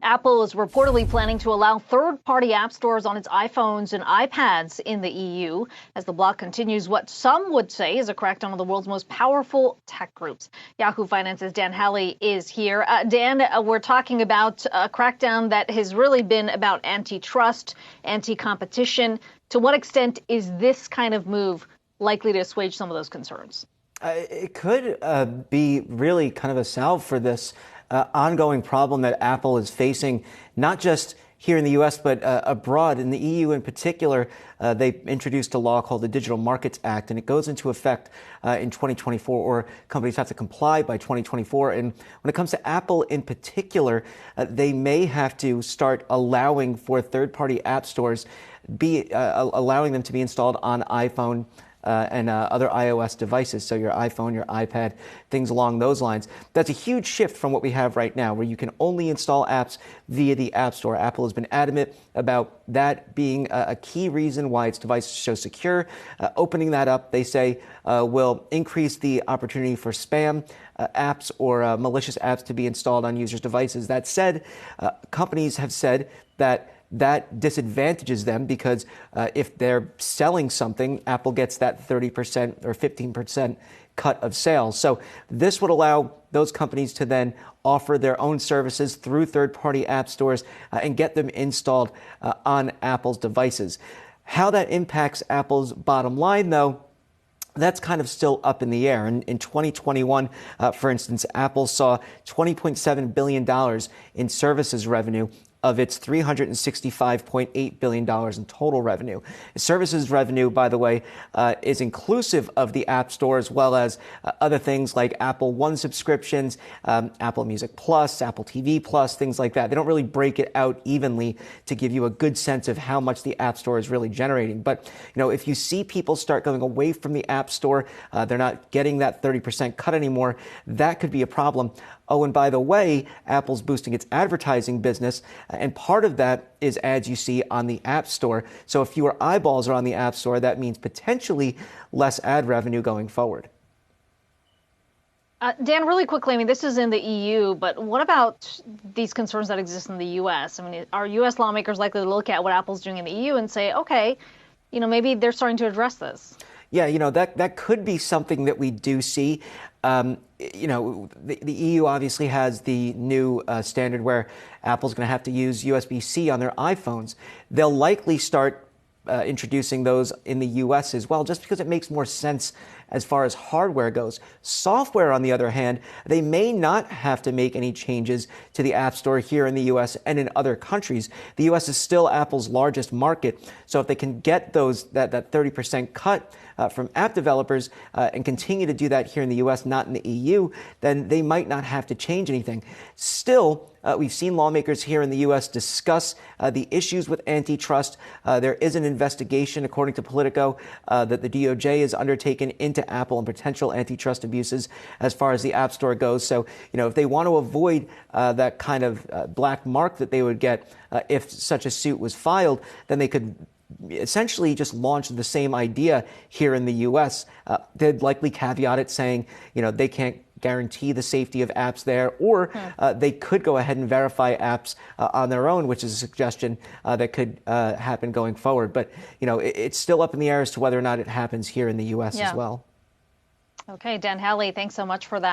Apple is reportedly planning to allow third-party app stores on its iPhones and iPads in the EU as the bloc continues what some would say is a crackdown on the world's most powerful tech groups. Yahoo Finance's Dan Howley is here. Dan, we're talking about a crackdown that has really been about antitrust, anti-competition. To what extent is this kind of move likely to assuage some of those concerns? It could be really kind of a salve for this ongoing problem that Apple is facing, not just here in the U.S., but abroad. In the EU in particular, they introduced a law called the Digital Markets Act, and it goes into effect in 2024, or companies have to comply by 2024. And when it comes to Apple in particular, they may have to start allowing for third-party app stores, allowing them to be installed on iPhone and other iOS devices, so your iPhone, your iPad, things along those lines. That's a huge shift from what we have right now, where you can only install apps via the App Store. Apple has been adamant about that being a key reason why its devices are so secure. Opening that up, they say, will increase the opportunity for spam apps or malicious apps to be installed on users' devices. That said, companies have said that disadvantages them because if they're selling something, Apple gets that 30% or 15% cut of sales. So this would allow those companies to then offer their own services through third-party app stores and get them installed on Apple's devices. How that impacts Apple's bottom line, though, that's kind of still up in the air. In 2021, for instance, Apple saw $20.7 billion in services revenue of its $365.8 billion in total revenue. Services revenue, by the way, is inclusive of the App Store as well as other things like Apple One subscriptions, Apple Music Plus, Apple TV Plus, things like that. They don't really break it out evenly to give you a good sense of how much the App Store is really generating. But, you know, if you see people start going away from the App Store, they're not getting that 30% cut anymore, that could be a problem. Oh, and by the way, Apple's boosting its advertising business, and part of that is ads you see on the App Store. So if fewer eyeballs are on the App Store, that means potentially less ad revenue going forward. Dan, really quickly, I mean, this is in the EU, but what about these concerns that exist in the U.S.? I mean, are U.S. lawmakers likely to look at what Apple's doing in the EU and say, okay, you know, maybe they're starting to address this? Yeah, you know, that could be something that we do see. You know, the EU obviously has the new standard where Apple's going to have to use USB-C on their iPhones. They'll likely start introducing those in the U.S. as well, just because it makes more sense as far as hardware goes. Software, on the other hand, they may not have to make any changes to the App Store here in the U.S. and in other countries. The U.S. is still Apple's largest market, so if they can get that 30% cut from app developers and continue to do that here in the U.S., not in the EU, then they might not have to change anything. Still, we've seen lawmakers here in the U.S. discuss the issues with antitrust. There is an investigation, according to Politico, that the DOJ has undertaken into Apple and potential antitrust abuses as far as the App Store goes. So, you know, if they want to avoid that kind of black mark that they would get if such a suit was filed, then they could essentially just launch the same idea here in the U.S. They'd likely caveat it saying, you know, they can't guarantee the safety of apps there, or they could go ahead and verify apps on their own, which is a suggestion that could happen going forward. But, you know, it's still up in the air as to whether or not it happens here in the U.S. as well. Okay, Dan Howley, thanks so much for that.